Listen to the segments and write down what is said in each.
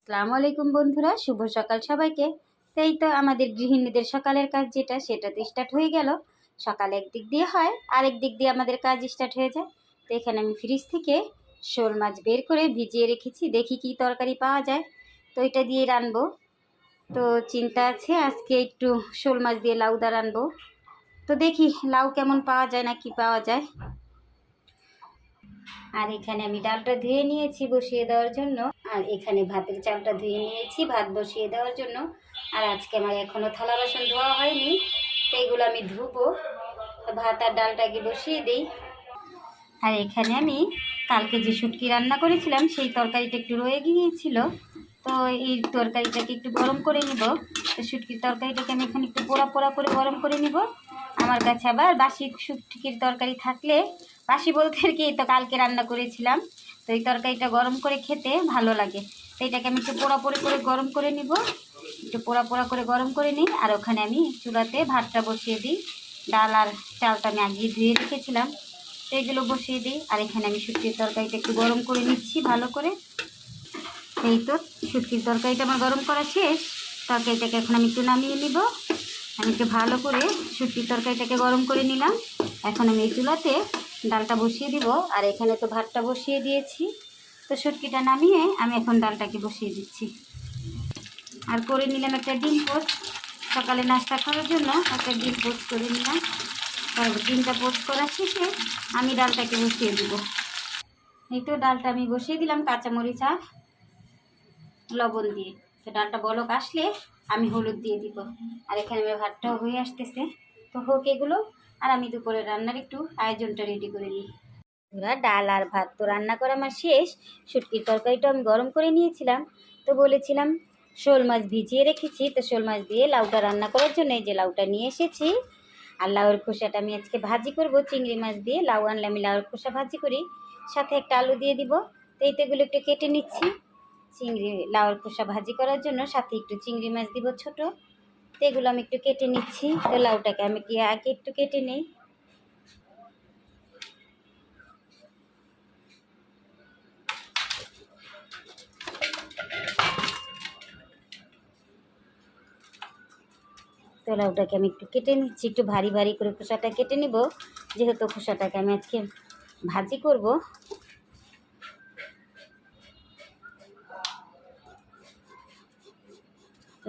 আসসালামু আলাইকুম বন্ধুরা, শুভ সকাল সবাইকে। তো এই তো আমাদের গৃহিণীদের সকালের কাজ সেটা তো স্টার্ট হয়ে গেল। সকালে একদিক দিয়ে হয়, আরেক দিক দিয়ে আমাদের কাজ স্টার্ট হয়ে যায়। তো এখানে আমি ফ্রিজ থেকে শোল মাছ বের করে ভিজিয়ে রেখেছি, দেখি কি তরকারি পাওয়া যায়, তো এটা দিয়ে রানবো। তো চিন্তা আছে আজকে একটু শোল মাছ দিয়ে লাউদা রানবো। তো দেখি লাউ কেমন পাওয়া যায় না কি পাওয়া যায়। আর এখানে আমি ডালটা ধুয়ে নিয়েছি বসিয়ে দেওয়ার জন্য, আর এখানে ভাতের চালটা ধুয়ে নিয়েছি ভাত বসিয়ে দেওয়ার জন্য। আর আজকে আমার এখনও থালা বাসন ধোয়া হয়নি, তো এগুলো আমি ধুবো। ভাত আর ডালটাকে বসিয়ে দিই। আর এখানে আমি কালকে যে শুটকি রান্না করেছিলাম সেই তরকারিটা একটু রয়ে গিয়েছিল, তো এই তরকারিটাকে একটু গরম করে নিব। তো শুটকির তরকারিটাকে আমি এখানে একটু পোড়া পোড়া করে গরম করে নিব। আমার কাছে আবার বাসি শুটকির তরকারি থাকলে, বাসি বলতে আর কি, তো কালকে রান্না করেছিলাম, তো এই তরকারিটা গরম করে খেতে ভালো লাগে। তো এটাকে আমি একটু পোড়া পোড়া করে গরম করে নিব, একটু পোড়া পোড়া করে গরম করে নিই। আর ওখানে আমি চুলাতে ভাতটা বসিয়ে দিই। ডাল আর চালটা আমি আগে ধুয়ে রেখেছিলাম, তো এগুলো বসিয়ে দিই। আর এখানে আমি শুটকির তরকারিটা একটু গরম করে নিচ্ছি ভালো করে। এই তো শুটকির তরকারিটা আমার গরম করা শেষ। তরকারিটাকে এখন আমি একটু নামিয়ে নিব। আমি একটু ভালো করে শুটকির তরকারিটাকে গরম করে নিলাম। এখন আমি এই চুলাতে ডালটা বসিয়ে দিব। আর এখানে তো ভাতটা বসিয়ে দিয়েছি, তো শুটকিটা নামিয়ে আমি এখন ডালটাকে বসিয়ে দিচ্ছি। আর করে নিলাম একটা ডিম পোস্ট, সকালে নাস্তা করার জন্য একটা ডিম পোস্ট করে নিলাম। তারপর ডিমটা পোস্ট করার শেষে আমি ডালটাকে বসিয়ে দিব। এই তো ডালটা আমি বসিয়ে দিলাম কাঁচামরিচ আর লবণ দিয়ে। তো ডালটা বলক আসলে আমি হলুদ দিয়ে দিব। আর এখানে আমার ভাতটাও হয়ে আসতেছে, তো হোক এগুলো। আর আমি দুপুরে রান্নার একটু আয়োজনটা রেডি করে নিই। ওরা ডাল আর ভাত তো রান্না করা আমার শেষ। শুটকির তরকারিটা আমি গরম করে নিয়েছিলাম, তো বলেছিলাম শোল মাছ ভিজিয়ে রেখেছি, তো শোল মাছ দিয়ে লাউটা রান্না করার জন্য এই যে লাউটা নিয়ে এসেছি। আর লাউয়ের খোসাটা আমি আজকে ভাজি করব, চিংড়ি মাছ দিয়ে লাউ আনলে আমি লাউয়ের খোসা ভাজি করি, সাথে একটা আলু দিয়ে দিব। তো এই তো এগুলো একটু কেটে নিচ্ছি চিংড়ি লাউয়ের খোসা ভাজি করার জন্য, সাথে একটু চিংড়ি মাছ দিব ছোট। তো এগুলো আমি একটু কেটে নিচ্ছি। তো লাউটাকে আমি কি আগে একটু কেটে নিই। তো লাউটাকে আমি একটু কেটে নিচ্ছি, একটু ভারী ভারী করে খোসাটা কেটে নিব, যেহেতু খোসাটাকে আমি আজকে ভাজি করব।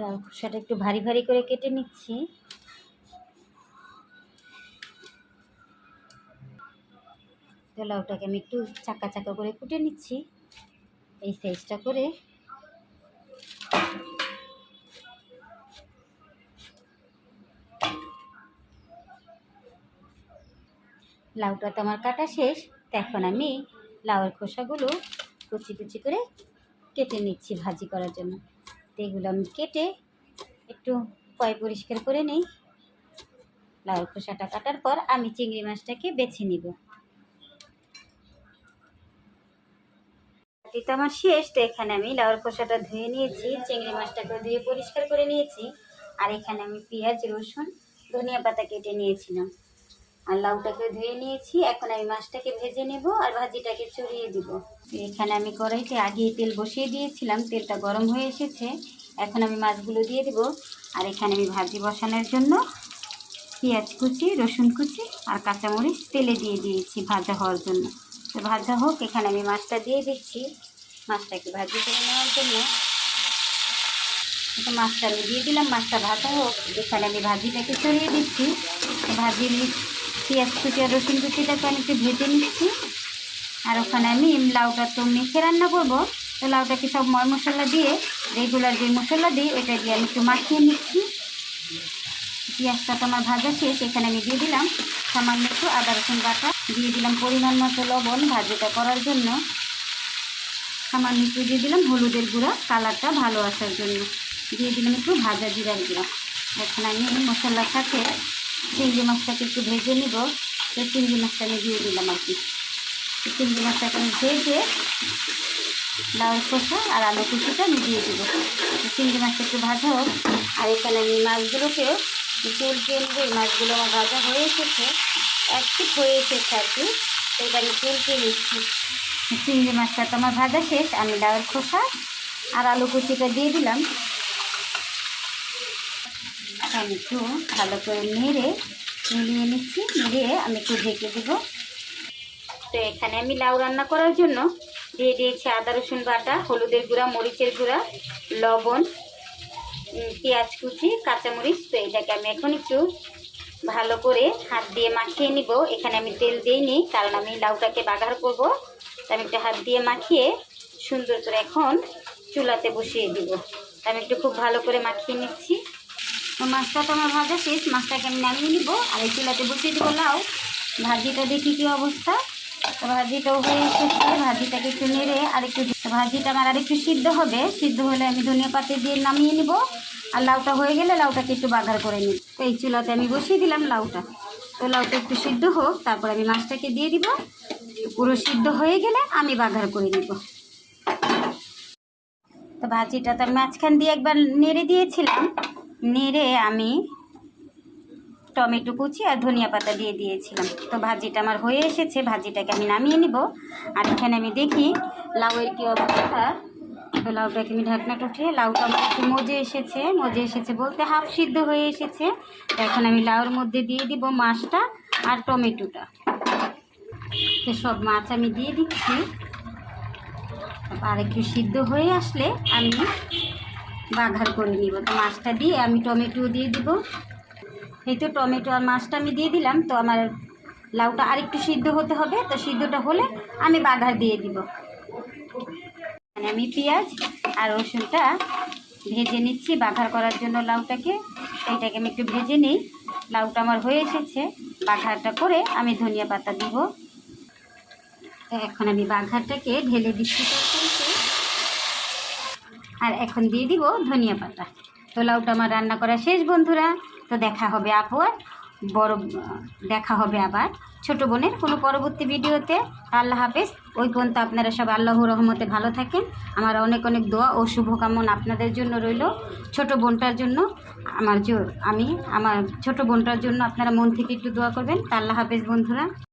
লাউ খোসাটা একটু ভারী ভারী করে কেটে নিচ্ছি। তো লাউটাকে আমি একটু চাকা চাকা করে কুটে নিচ্ছি এই সাইজটা করে। লাউটা তো আমার কাটা শেষ, তো এখন আমি লাউয়ের খোসাগুলো কুচি কুচি করে কেটে নিচ্ছি ভাজি করার জন্য। তো এগুলো আমি কেটে একটু পরিষ্কার করে নিই। লাউয়ের খোসাটা কাটার পর আমি চিংড়ি মাছটাকে বেছে নিব। তো আমার শেষ। তো এখানে আমি লাউয়ের খোসাটা ধুয়ে নিয়েছি, চিংড়ি মাছটাকে ধুয়ে পরিষ্কার করে নিয়েছি। আর এখানে আমি পেঁয়াজ, রসুন, ধনিয়া পাতা কেটে নিয়েছিলাম। আর লাউটাকে ধুয়ে নিয়েছি। এখন আমি মাছটাকে ভেজে নেব আর ভাজিটাকে চড়িয়ে দিব। এখানে আমি কড়াইতে আগে তেল বসিয়ে দিয়েছিলাম, তেলটা গরম হয়ে এসেছে। এখন আমি মাছগুলো দিয়ে দিব। আর এখানে আমি ভাজি বসানোর জন্য পেঁয়াজ কুচি, রসুন কুচি আর কাঁচামরিচ তেলে দিয়ে দিয়েছি ভাজা হওয়ার জন্য। তো ভাজা হোক, এখানে আমি মাছটা দিয়ে দিচ্ছি মাছটাকে ভাজি করে নেওয়ার জন্য। তো মাছটা আমি দিয়ে দিলাম, মাছটা ভাজা হোক। এখানে আমি ভাজিটাকে চড়িয়ে দিচ্ছি। ভাজি পেঁয়াজ কুচি আর রসুন কুচিটাকে আমি একটু ভেজে নিচ্ছি। আর ওখানে আমি লাউটা তো মেখে রান্না করব, তো লাউটাকে সব মশলা দিয়ে, রেগুলার যে মশলা দিই ওইটা দিয়ে আমি একটু মাখিয়ে নিচ্ছি। পেঁয়াজটা তো আমার ভাজা শেষ। এখানে আমি দিয়ে দিলাম সামান্য একটু আদা রসুন বাটা, দিয়ে দিলাম পরিমাণ মতো লবণ ভাজিটা করার জন্য, সামান্য একটু দিয়ে দিলাম হলুদের গুঁড়া কালারটা ভালো আসার জন্য, দিয়ে দিলাম একটু ভাজা জিরার গুঁড়া। এখন আমি মশলার সাথে চিংড়ি মাছটাকে একটু ভেজে নিব। তো চিংড়ি মাছটা আমি দিয়ে দিলাম আর কি। চিংড়ি মাছটাকে আমি ভেজে লাউ খোসা আর আলু কুচিটা আমি দিয়ে দেবো। চিংড়ি মাছটা একটু ভাজা হোক। আর এখানে আমি মাছগুলোকে চুলকে নেবো। এই মাছগুলো আমার ভাজা হয়ে এসেছে, এক পিঠ হয়ে এসেছে আর কি, তো এটা আমি চুলকে নিচ্ছি। চিংড়ি মাছটা তো আমার ভাজা শেষ। আমি লাউয়ের খোসা আর আলু কুচিটা দিয়ে দিলাম। আমি একটু ভালো করে নেড়ে মিলিয়ে নিচ্ছি। মিলিয়ে আমি একটু ঢেকে দেব। তো এখানে আমি লাউ রান্না করার জন্য দিয়ে দিয়েছি আদা রসুন বাটা, হলুদের গুঁড়া, মরিচের গুঁড়া, লবণ, পেঁয়াজ কুচি, কাঁচামরিচ। তো এটাকে আমি এখন একটু ভালো করে হাত দিয়ে মাখিয়ে নিব। এখানে আমি তেল দিইনি, কারণ আমি লাউটাকে বাগার করব। তো আমি একটু হাত দিয়ে মাখিয়ে সুন্দর করে এখন চুলাতে বসিয়ে দিব। আমি একটু খুব ভালো করে মাখিয়ে নিচ্ছি। তো মাছটা তো আমার ভাজা শেষ, মাছটাকে আমি নামিয়ে নিব। আর এই চুলাতে বসিয়ে দেবো লাউ। ভাজিটা দেখি কী অবস্থা। তো ভাজিটাও হয়ে এসেছে। ভাজিটাকে একটু নেড়ে আরেকটু, ভাজিটা আমার আরেকটু সিদ্ধ হবে। সিদ্ধ হলে আমি ধনিয়া পাতা দিয়ে নামিয়ে নিব। আর লাউটা হয়ে গেলে লাউটাকে একটু বাগার করে নিব। তো এই চুলাতে আমি বসিয়ে দিলাম লাউটা। তো লাউটা একটু সিদ্ধ হোক, তারপর আমি মাছটাকে দিয়ে দিব। পুরো সিদ্ধ হয়ে গেলে আমি বাগার করে নিব। তো ভাজিটা তো মাঝখান দিয়ে একবার নেড়ে দিয়েছিলাম। নেড়ে আমি টমেটো কুচি আর ধনিয়া পাতা দিয়ে দিয়েছিলাম। তো ভাজিটা আমার হয়ে এসেছে। ভাজিটাকে আমি নামিয়ে নিব। আর এখানে আমি দেখি লাউয়ের কী অবস্থা। তো লাউটাকে আমি ঢাকনাটা উঠিয়ে, লাউটা আমার একটু মজে এসেছে বলতে হাফ সিদ্ধ হয়ে এসেছে। তো এখন আমি লাউর মধ্যে দিয়ে দিব মাছটা আর টমেটোটা। তো সব মাছ আমি দিয়ে দিচ্ছি। আর একটু সিদ্ধ হয়ে আসলে আমি বাগার করে নিব। তো মাছটা দিয়ে আমি টমেটো দিয়ে দিব। এই তো টমেটো আর মাছটা আমি দিয়ে দিলাম। তো আমার লাউটা আরেকটু সিদ্ধ হতে হবে। তো সিদ্ধটা হলে আমি বাগার দিয়ে দিব। মানে আমি পেঁয়াজ আর রসুনটা ভেজে নিচ্ছি বাগার করার জন্য লাউটাকে। এইটাকে আমি একটু ভেজে নিই। লাউটা আমার হয়ে এসেছে। বাগারটা করে আমি ধনিয়া পাতা দিব। তো এখন আমি বাগারটাকে ঢেলে দিচ্ছি তরকারিতে। আর এখন দিয়ে দিব ধনিয়া পাতা। তো লাউটা আমার রান্না করা শেষ বন্ধুরা। তো দেখা হবে আবার ছোট বোনের কোনো পরবর্তী ভিডিওতে। আল্লাহ হাফেজ। ওই পর্যন্ত আপনারা সব আল্লাহর রহমতে ভালো থাকেন। আমার অনেক অনেক দোয়া ও শুভকামনা আপনাদের জন্য রইল। ছোট বোনটার জন্য আমার ছোট বোনটার জন্য আপনারা মন থেকে একটু দোয়া করবেন। আল্লাহ হাফেজ বন্ধুরা।